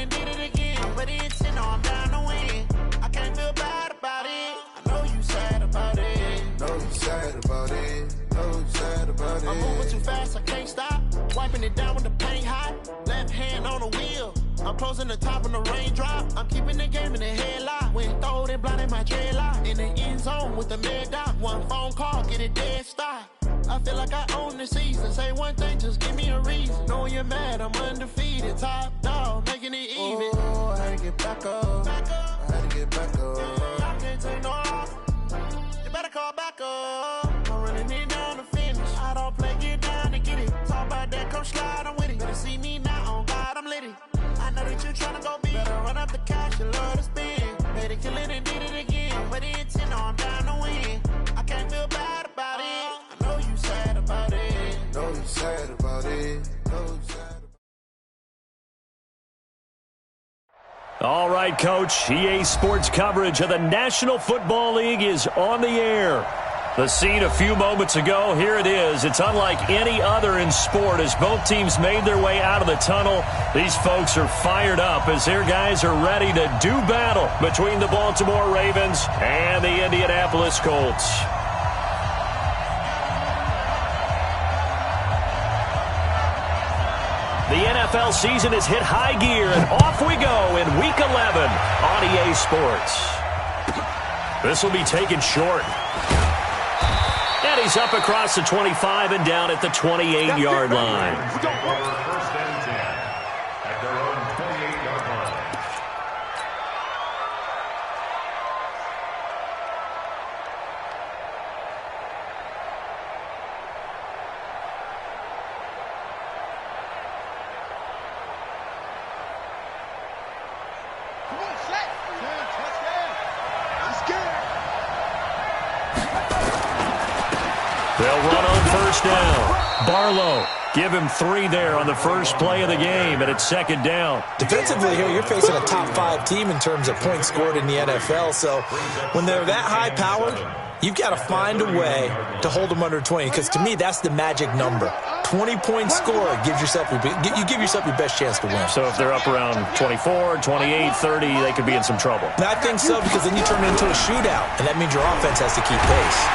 and did it again. But the intent, no, I'm down to win. I can't feel bad about it. I know you sad about it. Know you sad about it. Know you sad about it. I'm moving too fast, I can't stop. Wiping it down with the paint hot. Left hand on the wheel. I'm closing the top on the raindrop. I'm keeping the game in the headlock. When throwed and blinded my dreadlock. In the end zone with the mad dot. One phone call, get it dead stop. I feel like I own the season. Say one thing, just give me a reason. Knowing you're mad, I'm undefeated. Top dog, making it even. Oh, I had to get back up. I had to get back up. I can't take no off. You better call back up. I'm running it down to finish. I don't play, get down to get it. Talk about that, come slide, I'm with it. Better see me now, on God, I'm litty. I know that you're trying to go big. Better run up the cash, you love to spend. Better kill it and did it again. But the intent, no, I'm down to win. I can't feel bad about it. I know you sad about it. Know you sad about it. Know you sad about it. All right, Coach. EA Sports coverage of the National Football League is on the air. The scene a few moments ago, here it is. It's unlike any other in sport as both teams made their way out of the tunnel. These folks are fired up as their guys are ready to do battle between the Baltimore Ravens and the Indianapolis Colts. The NFL season has hit high gear, and off we go in Week 11 on EA Sports. This will be taken short. And he's up across the 25 and down at the 28-yard line. First and 10 at their own 28-yard line. Come on, set. Touchdown. Let's get it. They'll run on first down. Barlow, give him 3 there on the first play of the game, and it's second down. Defensively here, you're facing a top-5 team in terms of points scored in the NFL, so when they're that high-powered, you've got to find a way to hold them under 20, because to me, that's the magic number. 20-point score gives yourself your best chance to win. So if they're up around 24, 28, 30, they could be in some trouble. And I think so, because then you turn it into a shootout, and that means your offense has to keep pace.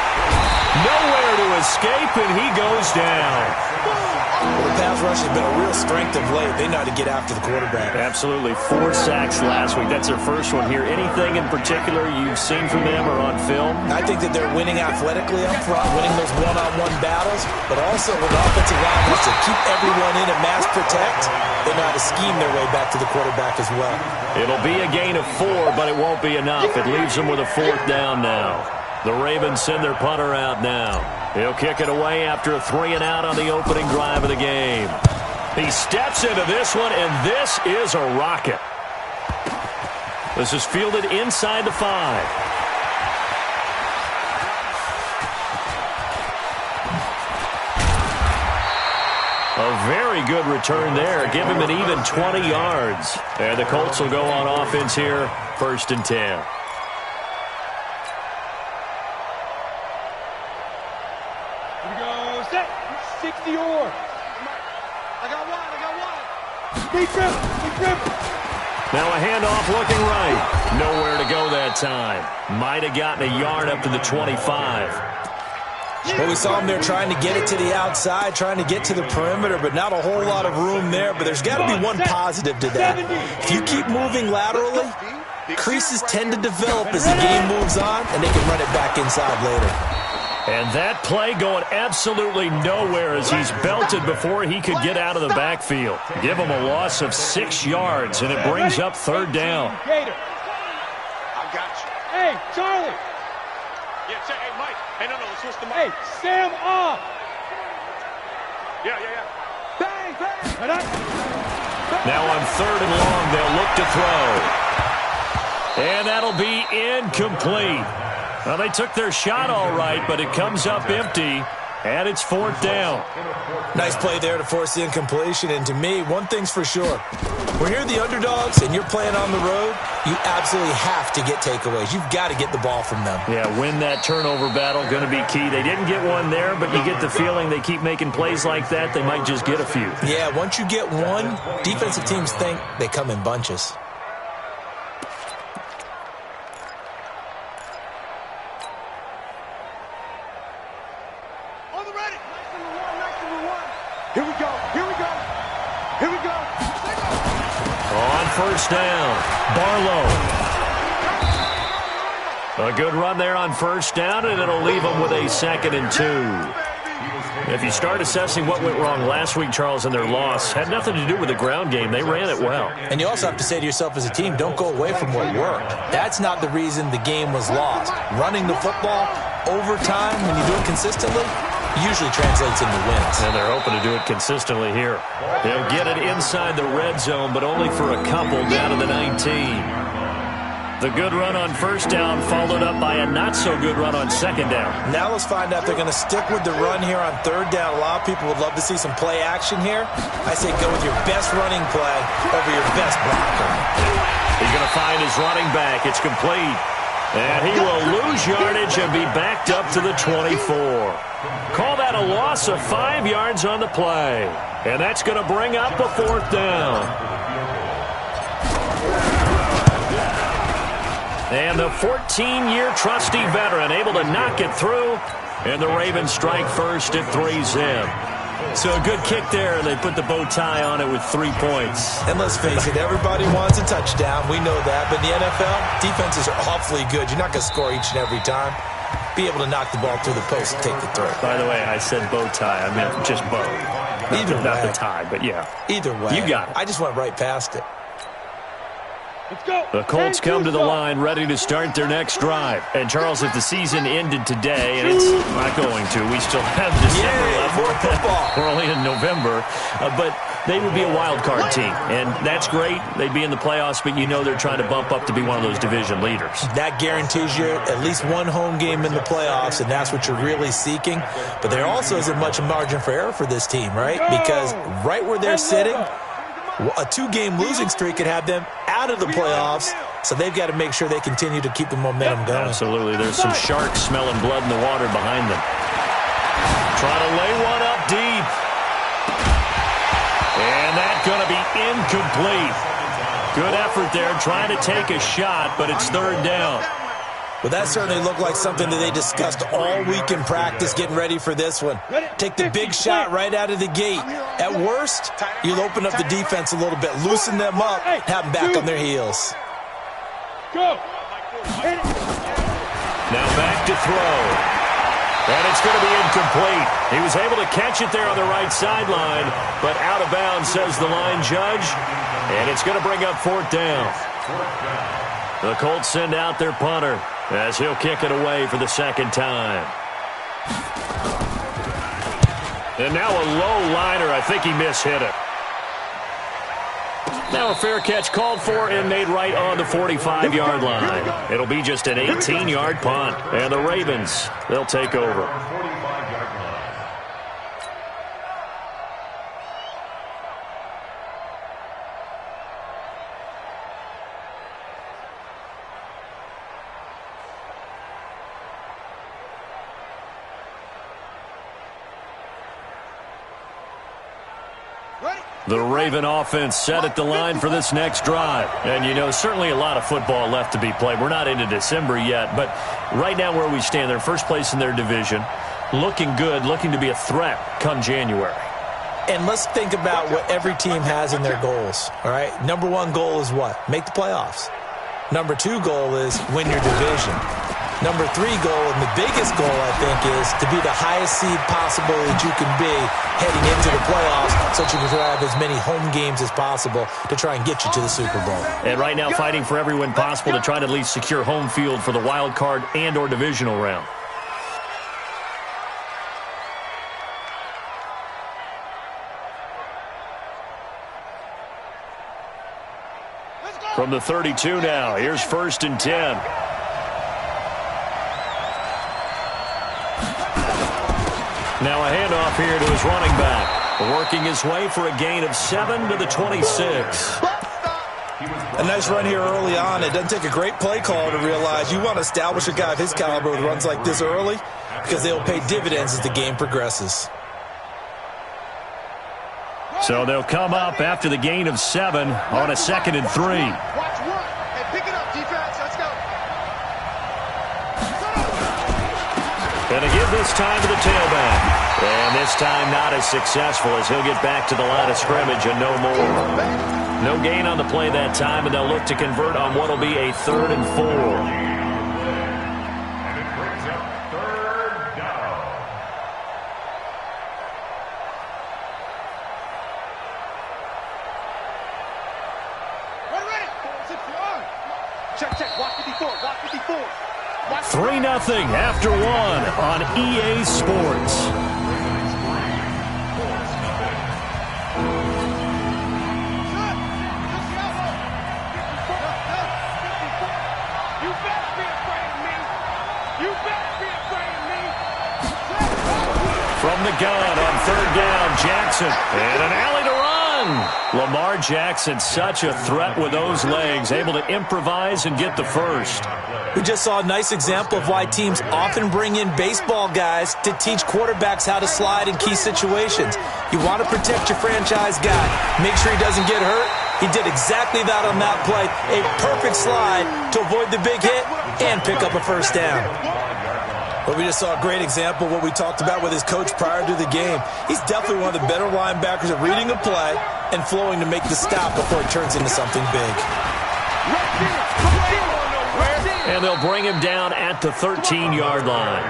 Nowhere to escape, and he goes down. Well, the pass rush has been a real strength of late. They know how to get after the quarterback. Absolutely. 4 sacks last week. That's their first one here. Anything in particular you've seen from them or on film? I think that they're winning athletically up front, winning those one-on-one battles, but also when the offensive line wants to keep everyone in and mass protect, they know how to scheme their way back to the quarterback as well. It'll be a gain of 4, but it won't be enough. It leaves them with a 4th down now. The Ravens send their punter out now. He'll kick it away after a 3-and-out on the opening drive of the game. He steps into this one, and this is a rocket. This is fielded inside the 5. A very good return there. Give him an even 20 yards. And the Colts will go on offense here, 1st and 10. Now a handoff looking right. Nowhere to go that time. Might have gotten a yard up to the 25. Well, we saw him there trying to get it to the outside, trying to get to the perimeter, but not a whole lot of room there. But there's got to be one positive to that. If you keep moving laterally, creases tend to develop as the game moves on, and they can run it back inside later. And that play going absolutely nowhere as he's belted before he could get out of the backfield. Give him a loss of 6 yards, and it brings up 3rd down. I got you. Hey, Charlie. Yeah, hey, Mike. Hey, no, switch the mic. Hey, Sam off. Yeah. Bang, bang. Now on 3rd and long, they'll look to throw. And that'll be incomplete. Well, they took their shot all right, but it comes up empty. And it's 4th down. Nice play there to force the incompletion. And to me, one thing's for sure. When you're the underdogs and you're playing on the road, you absolutely have to get takeaways. You've got to get the ball from them. Yeah, win that turnover battle, going to be key. They didn't get one there, but you get the feeling they keep making plays like that, they might just get a few. Yeah, once you get one, defensive teams think they come in bunches. On the ready. Here we go. Here we go. Here we go. On 1st down, Barlow. A good run there on 1st down, and it'll leave them with a 2nd and 2. If you start assessing what went wrong last week, Charles, in their loss, had nothing to do with the ground game. They ran it well. And you also have to say to yourself as a team, don't go away from what worked. That's not the reason the game was lost. Running the football over time, when you do it consistently, usually translates into wins. And they're hoping to do it consistently here. They'll get it inside the red zone, but only for a couple down to the 19. The good run on 1st down followed up by a not-so-good run on 2nd down. Now let's find out if they're going to stick with the run here on 3rd down. A lot of people would love to see some play action here. I say go with your best running play over your best blocker. He's going to find his running back. It's complete. And he will lose yardage and be backed up to the 24. Call that a loss of 5 yards on the play. And that's going to bring up a 4th down. And the 14-year trusty veteran able to knock it through. And the Ravens strike first at 3-zip. So a good kick there. They put the bow tie on it with 3 points. And let's face it, everybody wants a touchdown. We know that. But in the NFL, defenses are awfully good. You're not going to score each and every time. Be able to knock the ball through the post and take the throw. By the way, I said bow tie. I meant just bow. Not the tie, but yeah. Either way. You got it. I just went right past it. Let's go. The Colts come to the line ready to start their next drive. And, Charles, if the season ended today, and it's not going to, we still have December left. More football. We're only in November. But they would be a wild card team. And that's great. They'd be in the playoffs, but you know they're trying to bump up to be one of those division leaders. That guarantees you at least one home game in the playoffs, and that's what you're really seeking. But there also isn't much margin for error for this team, right? Because right where they're sitting, a 2-game losing streak could have them out of the playoffs, so they've got to make sure they continue to keep the momentum going. Absolutely. There's some sharks smelling blood in the water behind them. Trying to lay one up deep. And that's going to be incomplete. Good effort there, trying to take a shot, but it's 3rd down. Well, that certainly looked like something that they discussed all week in practice, getting ready for this one. Take the big shot right out of the gate. At worst, you'll open up the defense a little bit, loosen them up, have them back on their heels. Go. Now back to throw. And it's going to be incomplete. He was able to catch it there on the right sideline, but out of bounds, says the line judge. And it's going to bring up 4th down. The Colts send out their punter as he'll kick it away for the 2nd time. And now a low liner. I think he mishit it. Now a fair catch called for and made right on the 45-yard line. It'll be just an 18-yard punt. And the Ravens, they'll take over. The Raven offense set at the line for this next drive. And, you know, certainly a lot of football left to be played. We're not into December yet, but right now where we stand, they're first place in their division, looking good, looking to be a threat come January. And let's think about what every team has in their goals, all right? Number 1 goal is what? Make the playoffs. Number 2 goal is win your division. Number 3 goal, and the biggest goal, I think, is to be the highest seed possible that you can be heading into the playoffs so that you can have as many home games as possible to try and get you to the Super Bowl. And right now fighting for every win possible to try to at least secure home field for the wild card and or divisional round. From the 32 now, here's 1st and 10. Now a handoff here to his running back. Working his way for a gain of 7 to the 26. A nice run here early on. It doesn't take a great play call to realize you want to establish a guy of his caliber with runs like this early because they'll pay dividends as the game progresses. So they'll come up after the gain of 7 on a 2nd and 3. Watch work. Hey, pick it up, defense. Let's go. And to give this time to the tailback. And this time not as successful as he'll get back to the line of scrimmage and no more. No gain on the play that time, and they'll look to convert on what will be a 3rd and 4. And it brings up 3rd down. We're ready. Check. Watch 54. Watch 54. 3-0 after 1 on EA Sports. From the gun on 3rd down, Jackson. And an alley to run. Lamar Jackson, such a threat with those legs, able to improvise and get the first. We just saw a nice example of why teams often bring in baseball guys to teach quarterbacks how to slide in key situations. You want to protect your franchise guy. Make sure he doesn't get hurt. He did exactly that on that play. A perfect slide to avoid the big hit and pick up a first down. But we just saw a great example of what we talked about with his coach prior to the game. He's definitely one of the better linebackers at reading a play and flowing to make the stop before it turns into something big. And they'll bring him down at the 13-yard line.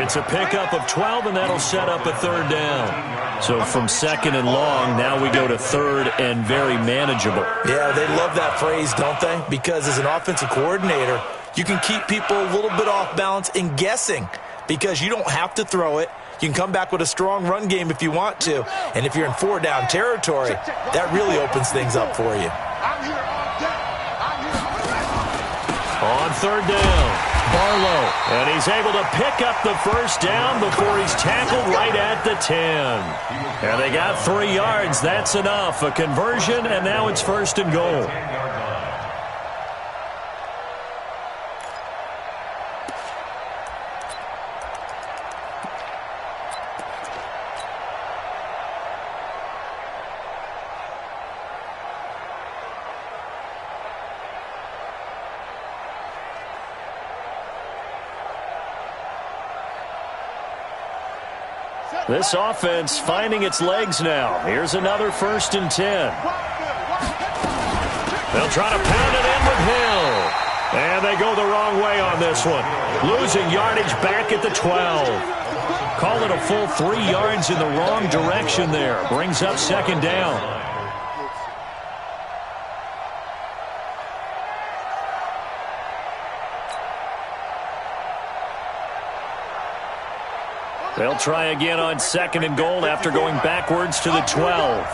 It's a pickup of 12, and that'll set up a 3rd down. So from 2nd and long, now we go to 3rd and very manageable. Yeah, they love that phrase, don't they? Because as an offensive coordinator, you can keep people a little bit off balance and guessing because you don't have to throw it. You can come back with a strong run game if you want to. And if you're in 4-down territory, that really opens things up for you. On 3rd down, Barlow. And he's able to pick up the first down before he's tackled right at the 10. And they got 3 yards. That's enough. A conversion, and now it's 1st and goal. This offense finding its legs now. Here's another 1st and 10. They'll try to pound it in with Hill. And they go the wrong way on this one. Losing yardage back at the 12. Call it a full 3 yards in the wrong direction there. Brings up 2nd down. They'll try again on 2nd and goal after going backwards to the 12.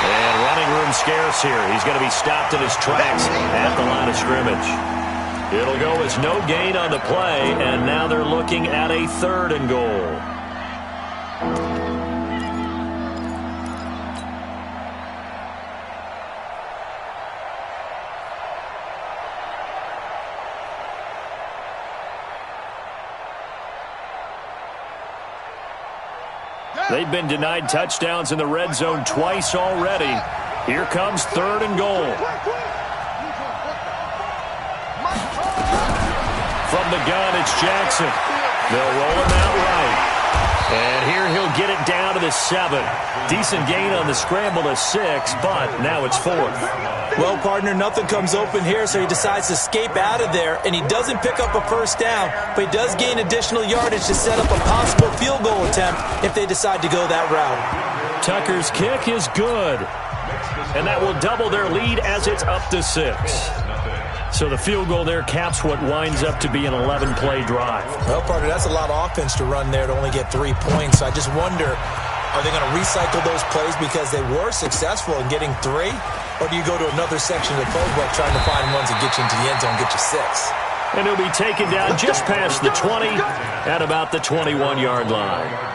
And running room scarce here. He's going to be stopped in his tracks at the line of scrimmage. It'll go as no gain on the play, and now they're looking at a 3rd and goal. They've been denied touchdowns in the red zone twice already. Here comes 3rd and goal. From the gun, it's Jackson. They'll roll him out right. And here he'll get it down to the 7. Decent gain on the scramble to 6, but now it's 4th. Well, partner, nothing comes open here, so he decides to escape out of there, and he doesn't pick up a first down, but he does gain additional yardage to set up a possible field goal attempt if they decide to go that route. Tucker's kick is good, and that will double their lead as it's up to 6. So the field goal there caps what winds up to be an 11-play drive. Well, partner, that's a lot of offense to run there to only get 3 points. I just wonder, Are they going to recycle those plays because they were successful in getting 3? Or do you go to another section of the playbook trying to find ones that get you into the end zone, get you 6? And he'll be taken down just past the 20 at about the 21-yard line.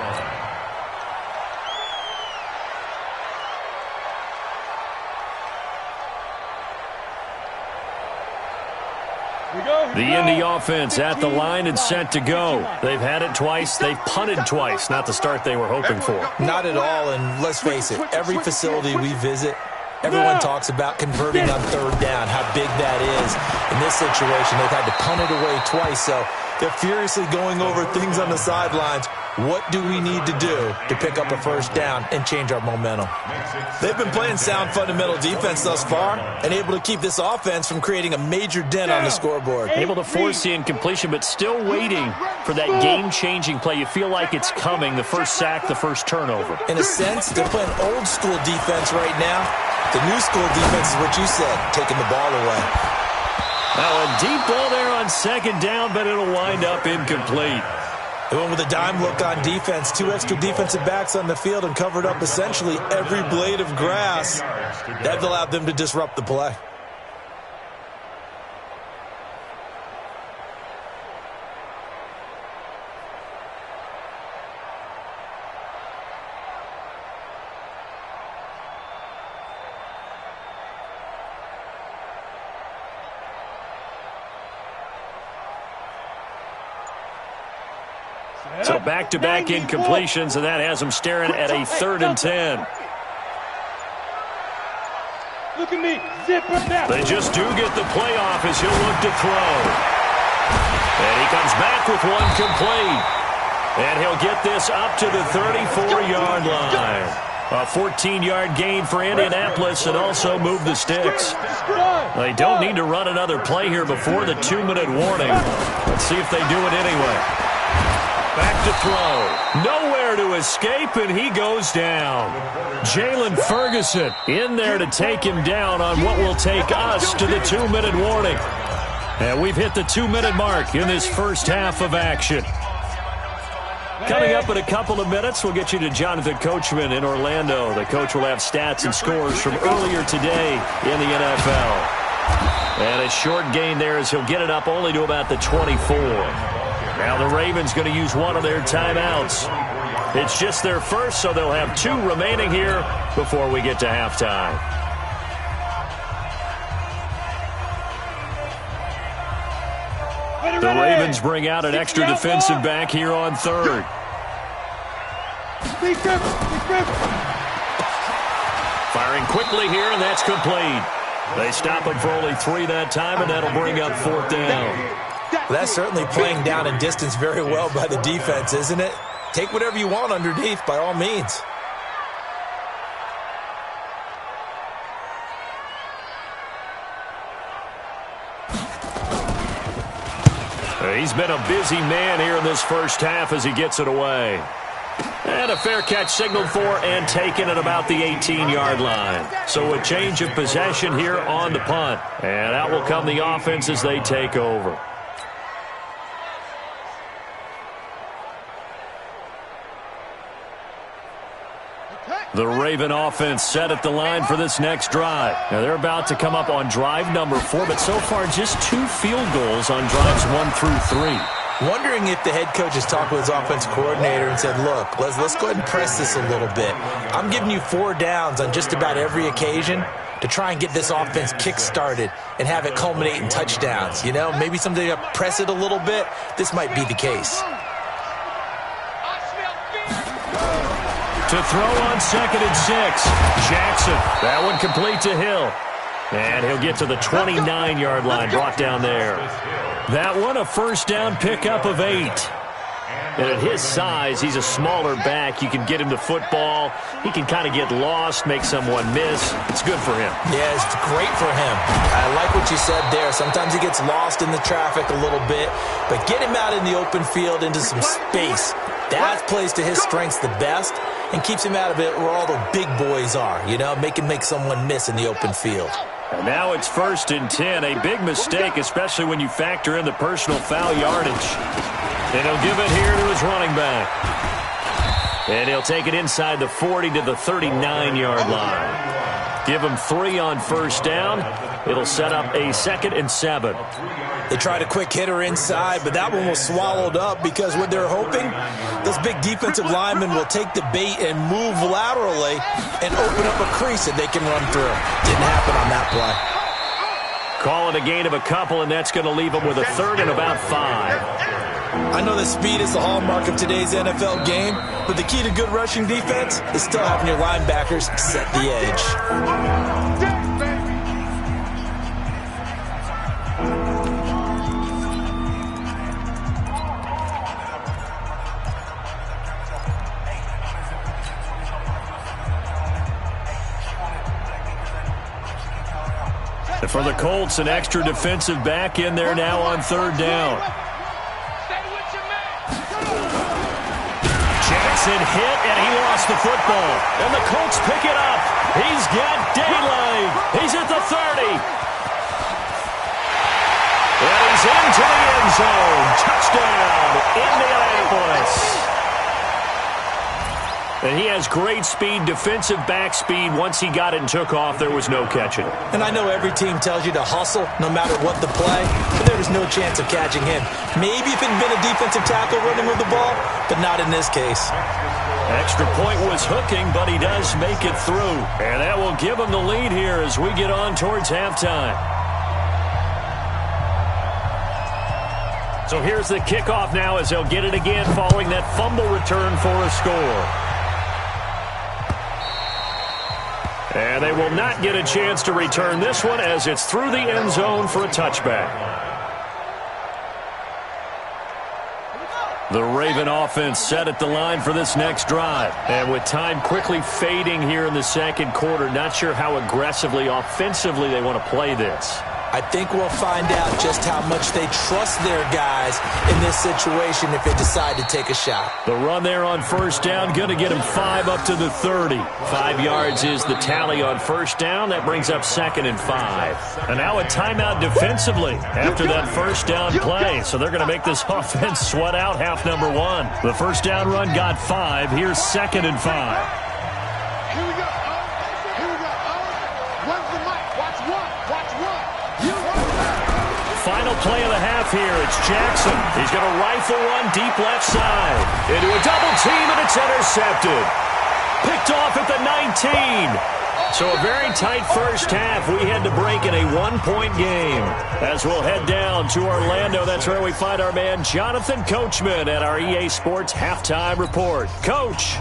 The Indy offense at the line and set to go. They've had it twice. They've punted twice. Not the start they were hoping for. Not at all, and let's face it, every facility we visit, everyone talks about converting on 3rd down, how big that is. In this situation, they've had to punt it away twice, so they're furiously going over things on the sidelines. What do we need to do to pick up a 1st down and change our momentum? They've been playing sound fundamental defense thus far and able to keep this offense from creating a major dent on the scoreboard. Able to force the incompletion, but still waiting for that game-changing play. You feel like it's coming, the first sack, the first turnover. In a sense, they're playing old-school defense right now. The new-school defense is what you said, taking the ball away. Now a deep ball there on 2nd down, but it'll wind up incomplete. They went with a dime look on defense. 2 extra defensive backs on the field and covered up essentially every blade of grass. That allowed them to disrupt the play. So back-to-back incompletions, and that has them staring at a 3rd and 10. Look at me. Zip it now. They just do get the play off as he'll look to throw. And he comes back with one complete. And he'll get this up to the 34-yard line. A 14-yard gain for Indianapolis and also move the sticks. They don't need to run another play here before the 2-minute warning. Let's see if they do it anyway. Back to throw. Nowhere to escape, and he goes down. Jalen Ferguson in there to take him down on what will take us to the 2-minute warning. And we've hit the 2-minute mark in this first half of action. Coming up in a couple of minutes, we'll get you to Jonathan Coachman in Orlando. The coach will have stats and scores from earlier today in the NFL. And a short gain there as he'll get it up only to about the 24. Now the Ravens going to use one of their timeouts. It's just their first, so they'll have 2 remaining here before we get to halftime. The Ravens bring out an extra defensive back here on 3rd. Firing quickly here, and that's complete. They stop him for only 3 that time, and that'll bring up 4th down. Well, that's certainly playing down and distance very well by the defense, isn't it? Take whatever you want underneath, by all means. He's been a busy man here in this first half as he gets it away. And a fair catch signaled for and taken at about the 18-yard line. So a change of possession here on the punt. And out will come the offense as they take over. The Raven offense set at the line for this next drive. Now they're about to come up on drive number 4, but so far just 2 field goals on drives 1 through 3. Wondering if the head coach has talked with his offensive coordinator and said, look, let's go ahead and press this a little bit. I'm giving you 4 downs on just about every occasion to try and get this offense kick-started and have it culminate in touchdowns. You know, maybe someday to press it a little bit. This might be the case. To throw on 2nd and 6. Jackson. That one complete to Hill. And he'll get to the 29-yard line, brought down there. That one a first down pickup of 8. And at his size, he's a smaller back. You can get him to football. He can kind of get lost, make someone miss. It's good for him. Yeah, it's great for him. I like what you said there. Sometimes he gets lost in the traffic a little bit. But get him out in the open field into some space. That plays to his strengths the best and keeps him out of it where all the big boys are. You know, make someone miss in the open field. And now it's 1st and 10. A big mistake, especially when you factor in the personal foul yardage. And he'll give it here to his running back. And he'll take it inside the 40 to the 39-yard line. Give him 3 on first down. It'll set up a 2nd and 7. They tried a quick hitter inside, but that one was swallowed up because what they're hoping, those big defensive linemen will take the bait and move laterally and open up a crease that they can run through. Didn't happen on that play. Call it a gain of a couple, and that's going to leave them with a 3rd and about 5. I know that speed is the hallmark of today's NFL game, but the key to good rushing defense is still having your linebackers set the edge. And for the Colts, an extra defensive back in there now on 3rd down. Jackson hit, and he lost the football. And the Colts pick it up. He's got daylight. He's at the 30. And he's into the end zone. Touchdown, Indianapolis. And he has great speed, defensive back speed. Once he got it and took off, there was no catching. And I know every team tells you to hustle no matter what the play, but there was no chance of catching him. Maybe if it had been a defensive tackle running with the ball, but not in this case. Extra point was hooking, but he does make it through. And that will give him the lead here as we get on towards halftime. So here's the kickoff now as they'll get it again following that fumble return for a score. And they will not get a chance to return this one as it's through the end zone for a touchback. The Raven offense set at the line for this next drive. And with time quickly fading here in the second quarter, not sure how aggressively, offensively they want to play this. I think we'll find out just how much they trust their guys in this situation if they decide to take a shot. The run there on first down, going to get him 5 up to the 30. 5 yards is the tally on first down. That brings up 2nd and 5. And now a timeout defensively after that first down play. So they're going to make this offense sweat out half number 1. The first down run got 5. Here's 2nd and 5. Here we go. Here we go. Where's the mic? Watch one. Watch one. Final play of the half here. It's Jackson. He's going to rifle one deep left side. Into a double team, and it's intercepted. Picked off at the 19. So a very tight first half. We had to break in a 1-point game. As we'll head down to Orlando, that's where we find our man Jonathan Coachman at our EA Sports Halftime Report. Coach.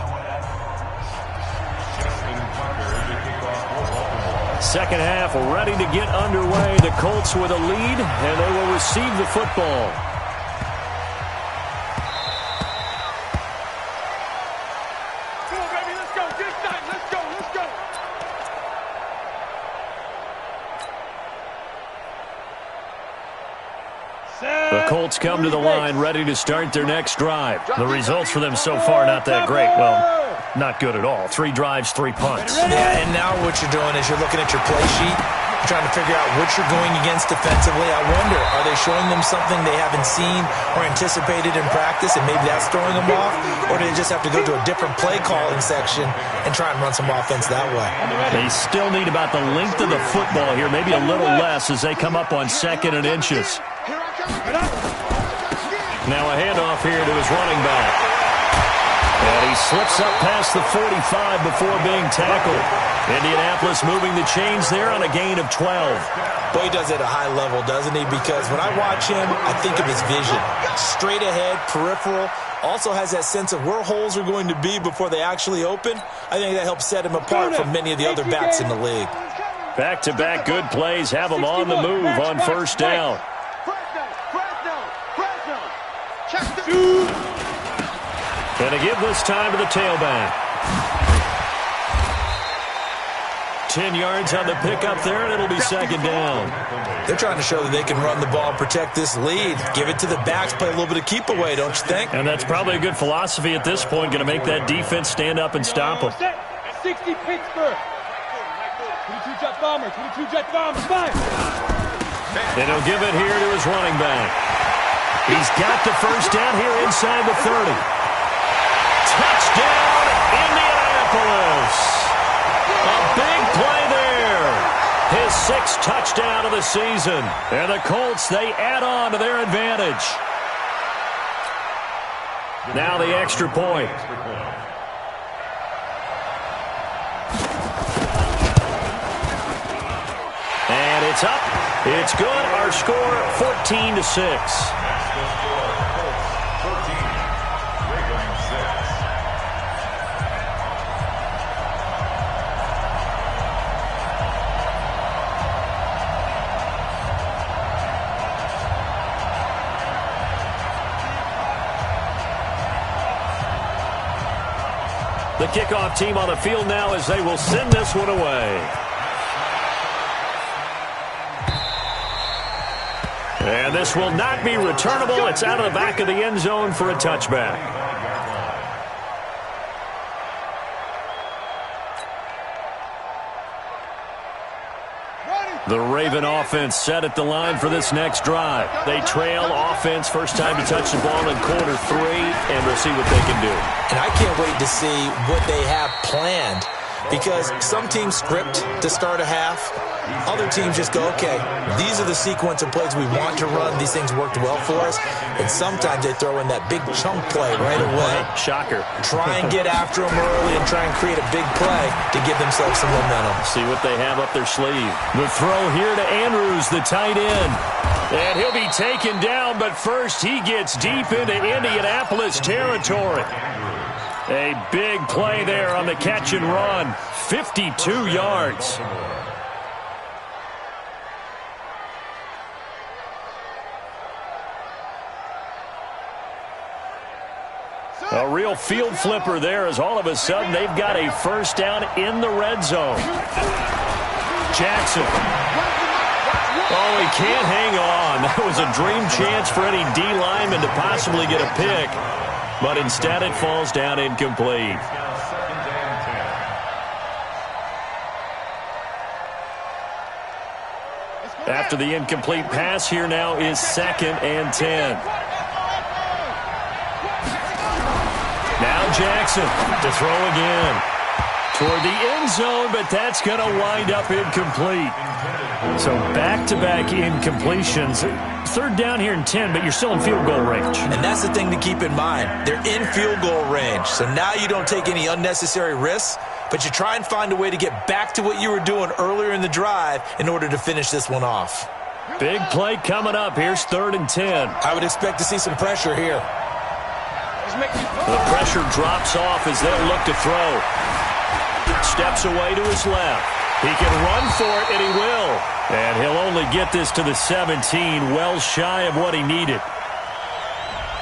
Second half ready to get underway. The Colts with a lead, and they will receive the football. Come on, baby, let's go. This time, let's go, let's go. The Colts come to the line ready to start their next drive. The results for them so far not that great. Well, not good at all. 3 drives, 3 punts. Yeah, and now what you're doing is you're looking at your play sheet, trying to figure out what you're going against defensively. I wonder, are they showing them something they haven't seen or anticipated in practice, and maybe that's throwing them off? Or do they just have to go to a different play calling section and try and run some offense that way? They still need about the length of the football here, maybe a little less as they come up on 2nd and inches. Now a handoff here to his running back. And he slips up past the 45 before being tackled. Indianapolis moving the chains there on a gain of 12. Boy, he does it at a high level, doesn't he? Because when I watch him, I think of his vision. Straight ahead, peripheral. Also has that sense of where holes are going to be before they actually open. I think that helps set him apart from many of the other backs in the league. Back-to-back good plays have him on the move on first down. Going to give this time to the tailback. 10 yards on the pickup there, and it'll be 2nd down. They're trying to show that they can run the ball and protect this lead. Give it to the backs, play a little bit of keep away, don't you think? And that's probably a good philosophy at this point, going to make that defense stand up and stop them. 60 Pittsburgh. 22 Jet Bombers, 22 Jet Bombers, fire! And he'll give it here to his running back. He's got the first down here inside the 30. Touchdown, touchdown of the season. And the Colts, they add on to their advantage. Now the extra point. And it's up. It's good. Our score, 14-6. The kickoff team on the field now as they will send this one away. And this will not be returnable. It's out of the back of the end zone for a touchback. The Raven offense set at the line for this next drive. They trail offense, first time to touch the ball in quarter 3, and we'll see what they can do. And I can't wait to see what they have planned, because some teams script to start a half. Other teams just go, okay, these are the sequence of plays we want to run. These things worked well for us. And sometimes they throw in that big chunk play right away. Shocker. Try and get after them early and try and create a big play to give themselves some momentum. See what they have up their sleeve. The throw here to Andrews, the tight end. And he'll be taken down, but first he gets deep into Indianapolis territory. A big play there on the catch and run. 52 yards. A real field flipper there as all of a sudden they've got a first down in the red zone. Jackson. Oh, he can't hang on. That was a dream chance for any D lineman to possibly get a pick. But instead it falls down incomplete. After the incomplete pass, here now is 2nd and 10. Now Jackson to throw again. Toward the end zone, but that's going to wind up incomplete. So back-to-back incompletions. 3rd down here and 10, but you're still in field goal range. And that's the thing to keep in mind. They're in field goal range. So now you don't take any unnecessary risks, but you try and find a way to get back to what you were doing earlier in the drive in order to finish this one off. Big play coming up. Here's 3rd and 10. I would expect to see some pressure here. The pressure drops off as they'll look to throw. Steps away to his left. He can run for it, and he will. And he'll only get this to the 17, well shy of what he needed.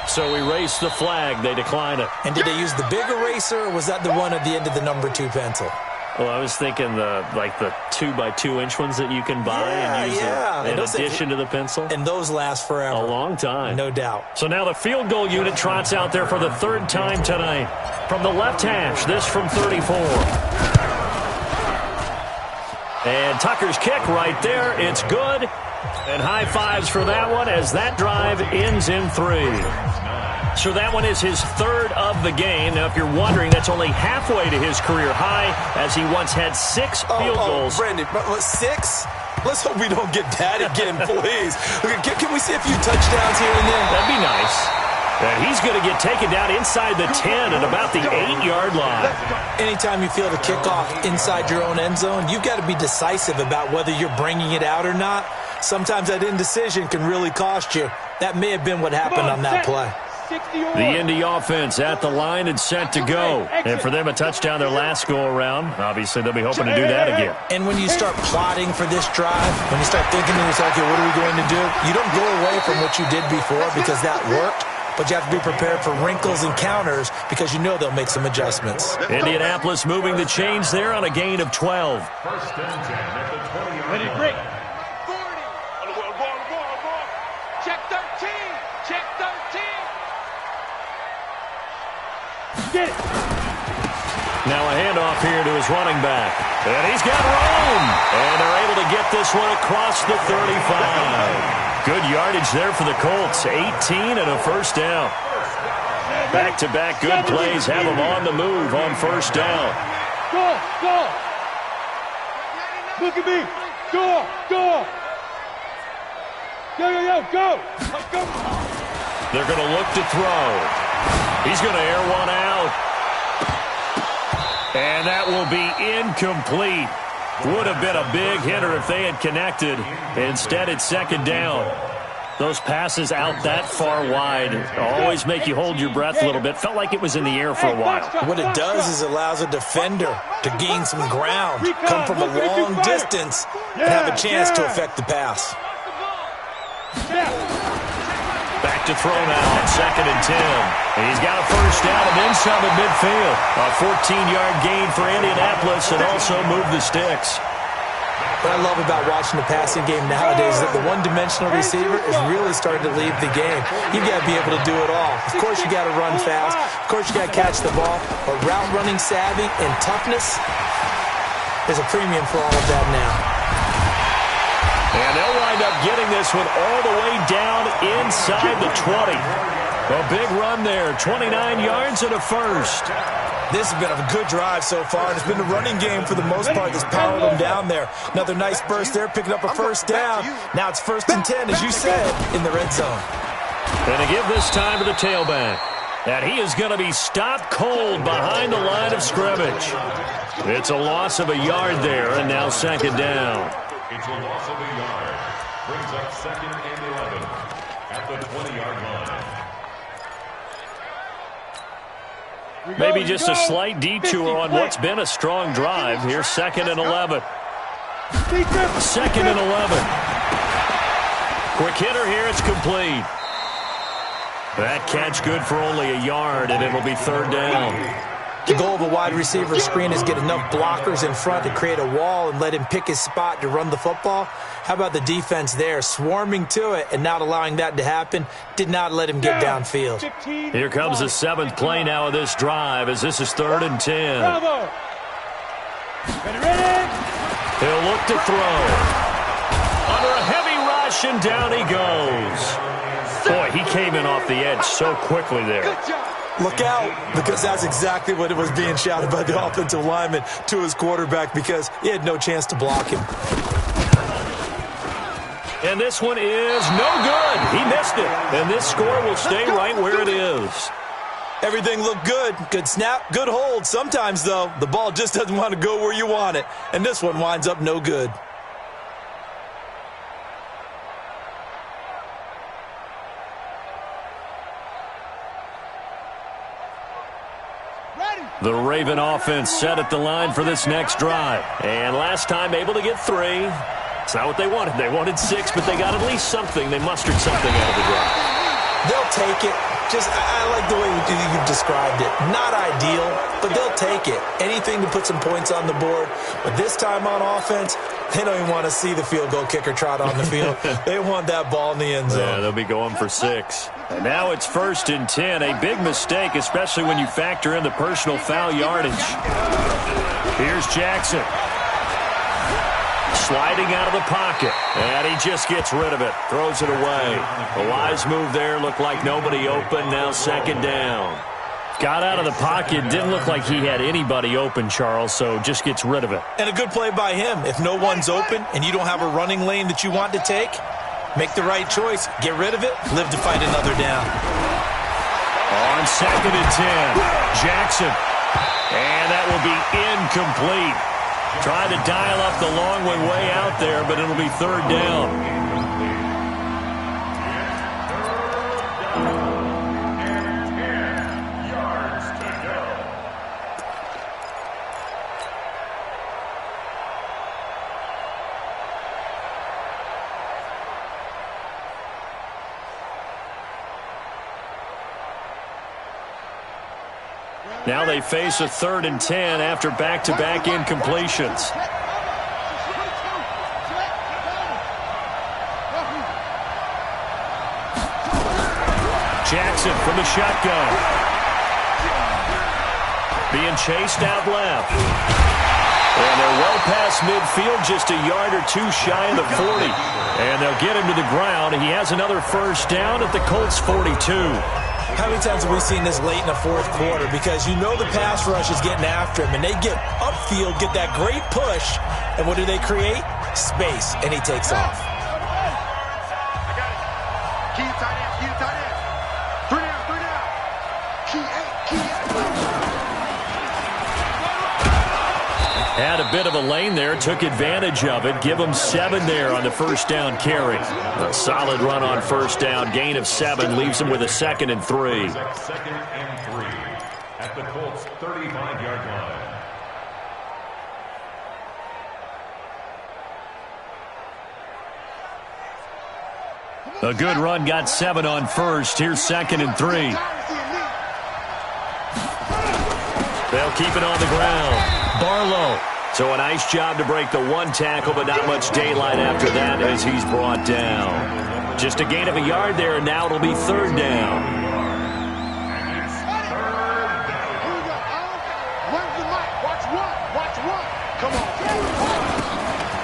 So erase the flag. They decline it. And did they use the big eraser, or was that the one at the end of the number 2 pencil? Well, I was thinking the 2x2-inch ones that you can buy and use in addition to the pencil. And those last forever. A long time. No doubt. So now the field goal unit trots out there for the 3rd time tonight. From the left hash, this from 34. And Tucker's kick right there. It's good. And high fives for that one as that drive ends in 3. So that one is his 3rd of the game. Now, if you're wondering, that's only halfway to his career high, as he once had 6 field goals. Brandon, 6? Let's hope we don't get that again, please. Can we see a few touchdowns here and there? That'd be nice. And he's going to get taken down inside the 10 at about the 8-yard line. Anytime you feel the kickoff inside your own end zone, you've got to be decisive about whether you're bringing it out or not. Sometimes that indecision can really cost you. That may have been what happened on that play. The Indy offense at the line and set to go. And for them, a touchdown their last go-around. Obviously, they'll be hoping to do that again. And when you start plotting for this drive, when you start thinking to yourself, okay, what are we going to do? You don't go away from what you did before because that worked. But you have to be prepared for wrinkles and counters because you know they'll make some adjustments. Indianapolis moving the chains there on a gain of 12. First and 10 at the 20-yard Ready to line. break. 40. Check 13. Check 13. Get it. Now a handoff here to his running back. And he's got room. And they're able to get this one across the 35. Good yardage there for the Colts. 18 and a first down. Back-to-back good plays have them on the move on first down. Go. Look at me. Go! Go! Yo, yo, yo, go! Go! They're going to look to throw. He's going to air one out. And that will be incomplete. Would have been a big hitter if they had connected. Instead, it's second down. Those passes out that far wide always make you hold your breath a little bit. Felt like it was in the air for a while. What it does is allows a defender to gain some ground, come from a long distance, and have a chance to affect the pass. Back to throw now on 2nd and 10. He's got a first down and then some at midfield. A 14-yard gain for Indianapolis and also move the sticks. What I love about watching the passing game nowadays is that the one-dimensional receiver is really starting to leave the game. You've got to be able to do it all. Of course, you got to run fast. Of course, you got to catch the ball. But route running savvy and toughness, there's a premium for all of that now. And they'll wind up getting this one all the way down inside the 20. A big run there, 29 yards and a first. This has been a good drive so far, and it's been the running game for the most part that's powered them down there. Another nice burst there, picking up a first down. Now it's 1st and 10, as you said, in the red zone. And to give this time to the tailback. And he is going to be stopped cold behind the line of scrimmage. It's a loss of a yard there, and now 2nd down. It's a loss of a yard. Brings up 2nd and 11 at the 20-yard line. Maybe just a slight detour on what's been a strong drive. Here's 2nd and 11. 2nd and 11. Quick hitter here. It's complete. That catch good for only a yard, and it'll be 3rd down. The goal of a wide receiver screen is get enough blockers in front to create a wall and let him pick his spot to run the football. How about the defense there, swarming to it and not allowing that to happen? Did not let him get downfield. Here comes the 7th play now of this drive as this is 3rd and 10. He'll look to throw. Under a heavy rush, and down he goes. Boy, he came in off the edge so quickly there. Look out, because that's exactly what it was being shouted by the offensive lineman to his quarterback, because he had no chance to block him. And this one is no good. He missed it. And this score will stay right where it is. Everything looked good. Good snap, good hold. Sometimes, though, the ball just doesn't want to go where you want it. And this one winds up no good. The Raven offense set at the line for this next drive. And last time able to get 3. It's not what they wanted. They wanted 6, but they got at least something. They mustered something out of the drive. They'll take it. I like the way you've described it. Not ideal, but they'll take it. Anything to put some points on the board. But this time on offense, they don't even want to see the field goal kicker trot on the field. They want that ball in the end zone. Yeah, they'll be going for 6. And now it's 1st and 10. A big mistake, especially when you factor in the personal foul yardage. Here's Jackson. Sliding out of the pocket. And he just gets rid of it. Throws it away. A wise move there. Looked like nobody open. Now 2nd down. Got out of the pocket. Didn't look like he had anybody open, Charles, so just gets rid of it. And a good play by him. If no one's open and you don't have a running lane that you want to take, make the right choice. Get rid of it. Live to fight another down. On 2nd and 10. Jackson. And that will be incomplete. Trying to dial up the long one way out there, but it'll be 3rd down. Now they face a 3rd and 10 after back-to-back incompletions. Jackson from the shotgun. Being chased out left. And they're well past midfield, just a yard or 2 shy of the 40. And they'll get him to the ground. He has another first down at the Colts 42. How many times have we seen this late in the 4th quarter? Because you know the pass rush is getting after him, and they get upfield, get that great push, and what do they create? space, and he takes off. I got it. Key tight end, key tight end. 3 down, 3 down. Key 8, key 8. Had a bit of a lane there, took advantage of it. Give him 7 there on the first down carry. A solid run on first down. Gain of 7 leaves him with a 2nd and 3. 2nd and 3 at the Colts 35-yard line. A good run, got 7 on first. Here's 2nd and 3. They'll keep it on the ground. Barlow. So a nice job to break the 1 tackle, but not much daylight after that as he's brought down. Just a gain of a yard there, and now it'll be 3rd down. Where's the mic? Watch one. Watch one. Come on.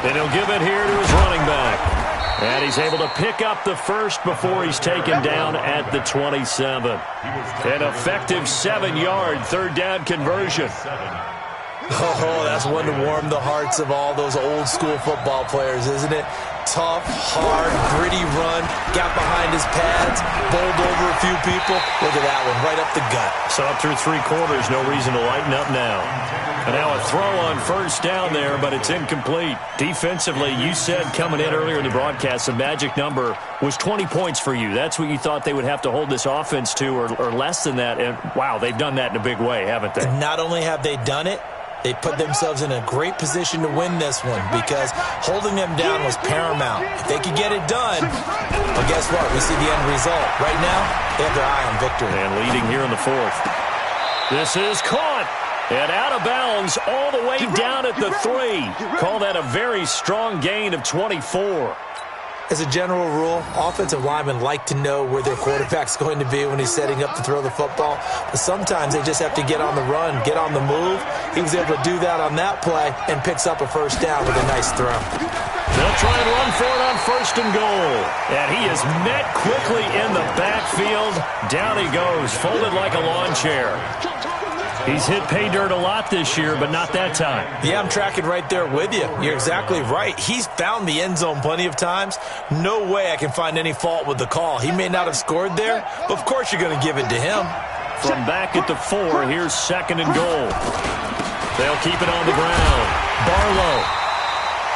And he'll give it here to his running back. And he's able to pick up the first before he's taken down at the 27. An effective 7-yard 3rd down conversion. Oh, that's one to warm the hearts of all those old-school football players, isn't it? Tough, hard, gritty run, got behind his pads, bowled over a few people. Look at that one, right up the gut. So up through 3 quarters, no reason to lighten up now. And now a throw on first down there, but it's incomplete. Defensively, you said coming in earlier in the broadcast, the magic number was 20 points for you. That's what you thought they would have to hold this offense to, or less than that. And, wow, they've done that in a big way, haven't they? And not only have they done it, they put themselves in a great position to win this one because holding them down was paramount. If they could get it done, well, guess what? We see the end result. Right now, they have their eye on victory. And leading here in the 4th. This is caught. And out of bounds all the way down at the 3. Call that a very strong gain of 24. As a general rule, offensive linemen like to know where their quarterback's going to be when he's setting up to throw the football. But sometimes they just have to get on the run, get on the move. He was able to do that on that play and picks up a first down with a nice throw. They'll try and run for it on 1st and goal. And he is met quickly in the backfield. Down he goes, folded like a lawn chair. He's hit pay dirt a lot this year, but not that time. Yeah, I'm tracking right there with you. You're exactly right. He's found the end zone plenty of times. No way I can find any fault with the call. He may not have scored there, but of course you're going to give it to him. From back at the 4, here's 2nd and goal. They'll keep it on the ground. Barlow.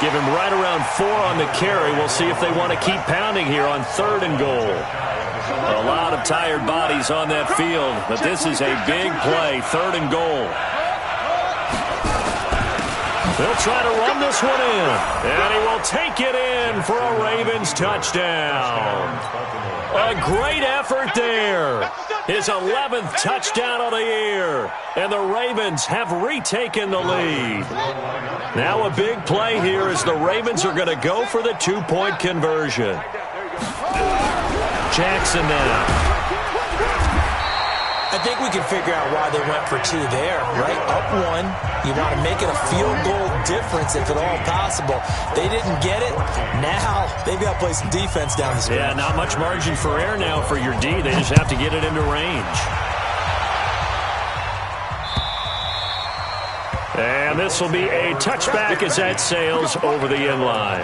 Give him right around 4 on the carry. We'll see if they want to keep pounding here on 3rd and goal. A lot of tired bodies on that field, but this is a big play, 3rd and goal. They'll try to run this one in, and he will take it in for a Ravens touchdown. A great effort there. His 11th touchdown of the year, and the Ravens have retaken the lead. Now a big play here as the Ravens are going to go for the 2-point conversion. Jackson now. I think we can figure out why they went for 2 there, right? Up 1, you want to make it a field goal difference if at all possible. They didn't get it. Now they've got to play some defense down the stretch. Yeah, not much margin for error now for your D. They just have to get it into range. And this will be a touchback as that sails over the end line.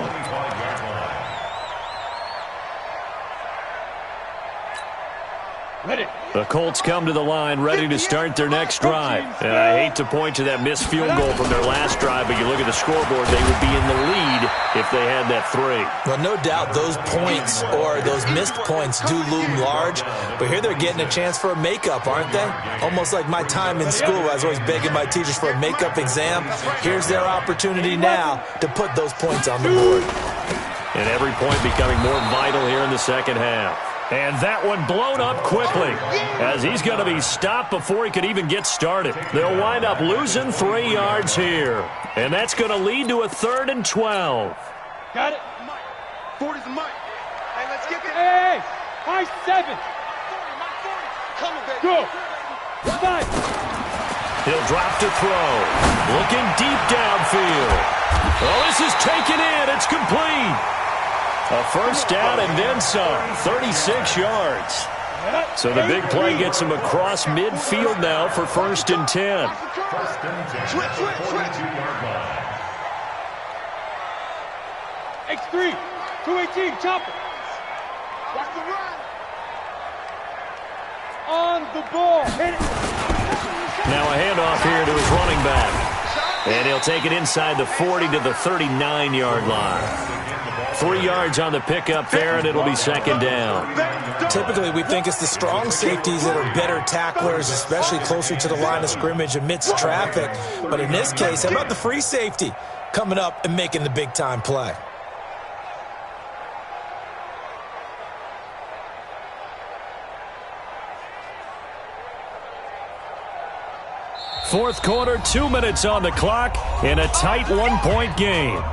The Colts come to the line ready to start their next drive. And I hate to point to that missed field goal from their last drive, but you look at the scoreboard, they would be in the lead if they had that 3. Well, no doubt those points or those missed points do loom large, but here they're getting a chance for a makeup, aren't they? Almost like my time in school, I was always begging my teachers for a makeup exam. Here's their opportunity now to put those points on the board. And every point becoming more vital here in the second half. And that one blown up quickly as he's going to be stopped before he could even get started. They'll wind up losing 3 yards here. And that's going to lead to a 3rd and 12. Got it? 40's the mic. Hey, let's get it. Hey, my 7. Come on, baby. Go. 5. He'll drop to throw. Looking deep downfield. Oh, this is taken in. It's complete. A first down and then some, 36 yards. So the big play gets him across midfield now for 1st and 10. 1st and 10 at the 42-yard line. X3, 218, chopper. Watch the run. On the ball. Hit it. Now a handoff here to his running back. And he'll take it inside the 40 to the 39-yard line. 3 yards on the pickup there, and it'll be second down. Typically, we think it's the strong safeties that are better tacklers, especially closer to the line of scrimmage amidst traffic. But in this case, how about the free safety coming up and making the big-time play? Fourth quarter, 2 minutes on the clock in a tight 1-point game.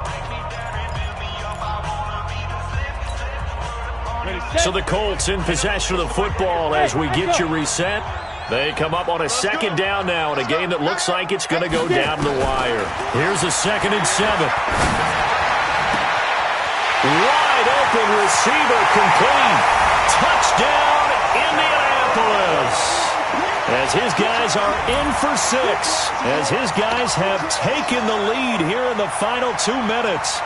So the Colts in possession of the football as we get you reset. They come up on a second down now in a game that looks like it's going to go down to the wire. Here's a 2nd and 7. Wide open receiver complete. Touchdown, Indianapolis. As his guys are in for 6. As his guys have taken the lead here in the final 2 minutes.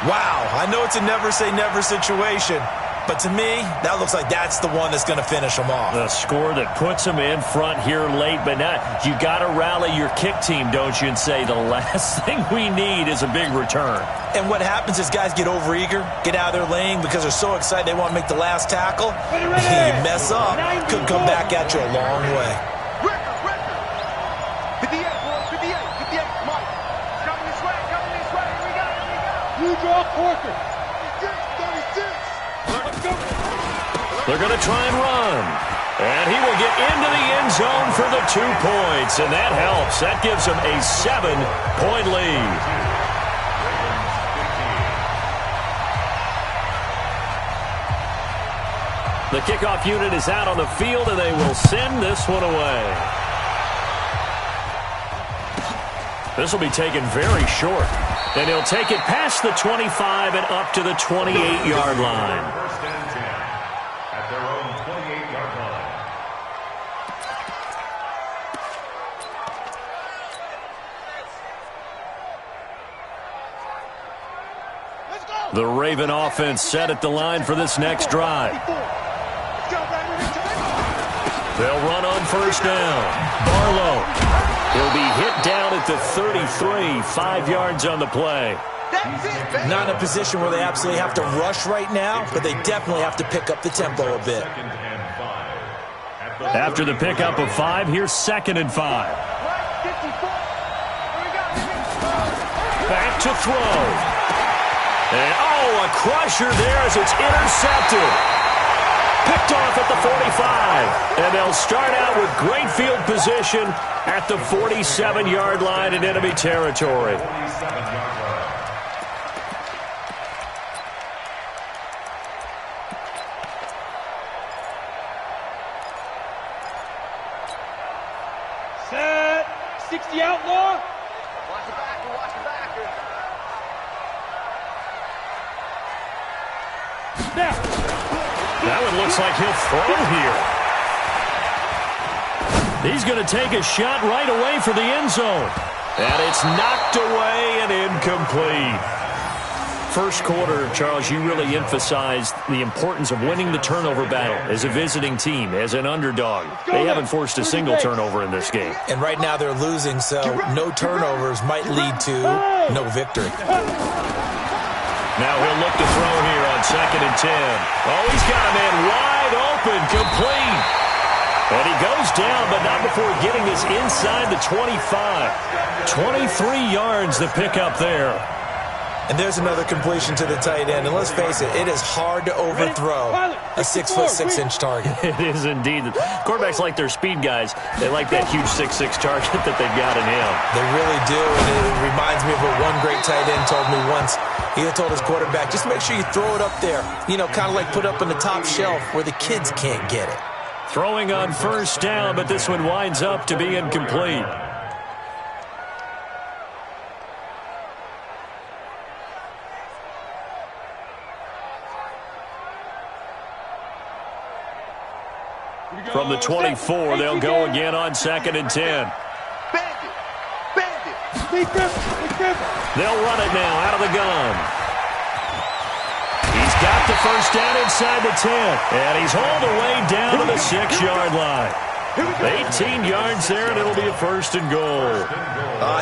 Wow, I know it's a never-say-never situation, but to me, that looks like that's the one that's going to finish them off. The score that puts them in front here late, but now you got to rally your kick team, don't you, and say the last thing we need is a big return. And what happens is guys get overeager, get out of their lane because they're so excited they want to make the last tackle. You mess up, could come back at you a long way. Record. 58, boys, 58, Mike. Coming this way, here we go. You draw quarter. 36. Let's go. They're going to try and run. And he will get into the end zone for the 2 points, and that helps. That gives him a 7-point lead. The kickoff unit is out on the field, and they will send this one away. This will be taken very short. And he'll take it past the 25 and up to the 28-yard line. First and 10 at their own 28-yard line. The Raven offense set at the line for this next drive. They'll run on first down. Barlow. He'll be hit down at the 33, 5 yards on the play. Not in a position where they absolutely have to rush right now, but they definitely have to pick up the tempo a bit. After the pickup of 5, here's 2nd and 5. Back to throw. And, a crusher there as it's intercepted. Picked off at the 45. And they'll start out with great field position at the 47-yard line in enemy territory. Set. 60 outlaw. Watch the backer. Now. That one looks like he'll throw here. He's going to take a shot right away for the end zone. And it's knocked away and incomplete. First quarter, Charles, you really emphasized the importance of winning the turnover battle as a visiting team, as an underdog. They haven't forced a single turnover in this game. And right now they're losing, so no turnovers might lead to no victory. Now he'll look to throw here on 2nd and 10. Oh, he's got a man wide open, complete. And he goes down, but not before getting this inside the 25. 23 yards to pick up there. And there's another completion to the tight end. And let's face it, it is hard to overthrow a 6'6" target. It is indeed. Quarterbacks like their speed guys. They like that huge 6'6" target that they've got in him. They really do. And it reminds me of what one great tight end told me once. He had told his quarterback, just make sure you throw it up there. You know, kind of like put up on the top shelf where the kids can't get it. Throwing on first down, but this one winds up to be incomplete. From the 24, they'll go again on 2nd and 10. Bandit. They'll run it now out of the gun. the first down inside the 10. And he's hauled away down to the 6-yard line. 18 yards there, and it'll be a first and goal.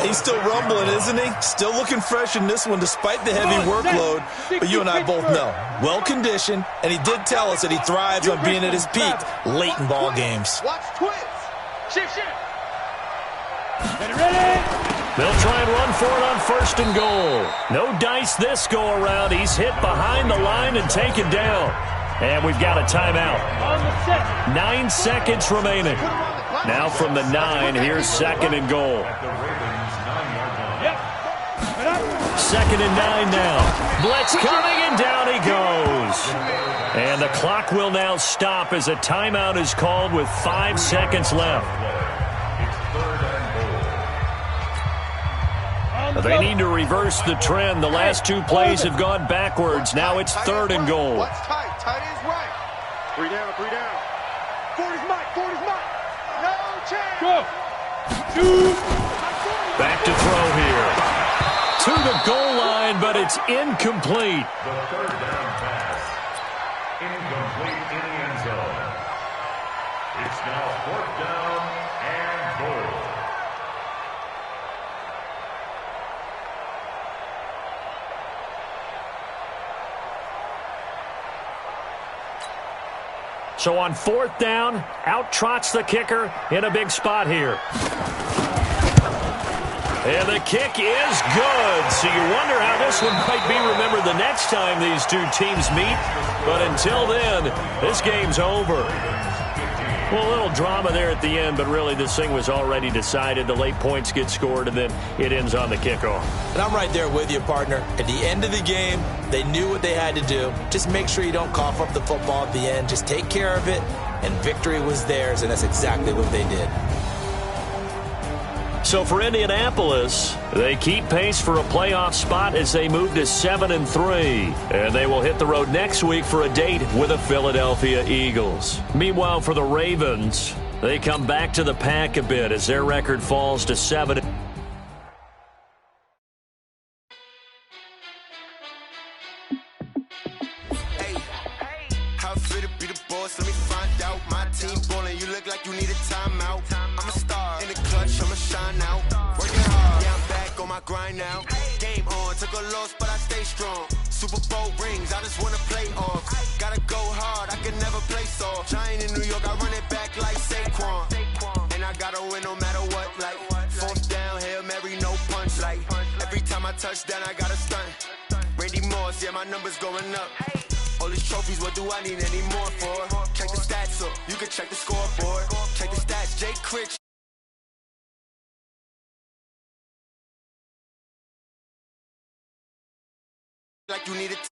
He's still rumbling, isn't he? Still looking fresh in this one despite the heavy workload. But you and I both know, well-conditioned, and he did tell us that he thrives on being at his peak late in ball games. Watch twins. Shift. Ready. They'll try and run for it on first and goal. No dice this go-around. He's hit behind the line and taken down. And we've got a timeout. 9 seconds remaining. Now from the 9, here's second and goal. Second and 9 now. Blitz coming, and down he goes. And the clock will now stop as a timeout is called with 5 seconds left. They need to reverse the trend. The last 2 plays have gone backwards. Now it's third and goal. What's tight? Tight is right. 3 down. 40's Mike. No chance. Go. Shoot. Back to throw here. To the goal line, but it's incomplete. The third down pass. Incomplete in the end zone. It's now 4th down and goal. So on 4th down, out trots the kicker in a big spot here. And the kick is good. So you wonder how this one might be remembered the next time these two teams meet. But until then, this game's over. Well, a little drama there at the end, but really this thing was already decided. The late points get scored, and then it ends on the kickoff. And I'm right there with you, partner. At the end of the game, they knew what they had to do. Just make sure you don't cough up the football at the end. Just take care of it, and victory was theirs, and that's exactly what they did. So for Indianapolis, they keep pace for a playoff spot as they move to 7-3. And they will hit the road next week for a date with the Philadelphia Eagles. Meanwhile, for the Ravens, they come back to the pack a bit as their record falls to 7. How fit to be the boss? Let me find out. My team ballin', you look like you need a timeout. I'm a star in the clutch, I'ma shine out. Working hard, yeah, I'm back on my grind now. Game on, took a loss, but I stay strong. Super Bowl rings, I just wanna play off. Gotta go hard, I can never play soft. Giant in New York, I run it back like Saquon. And I gotta win no matter what, like 4th down, Hail Mary, no punch. Like every time I touch down, I gotta stunt. Randy Moss, yeah, my numbers going up. All these trophies, what do I need any more for? Check the stats up, you can check the scoreboard. Check the stats, Jake Critch. Like you need it.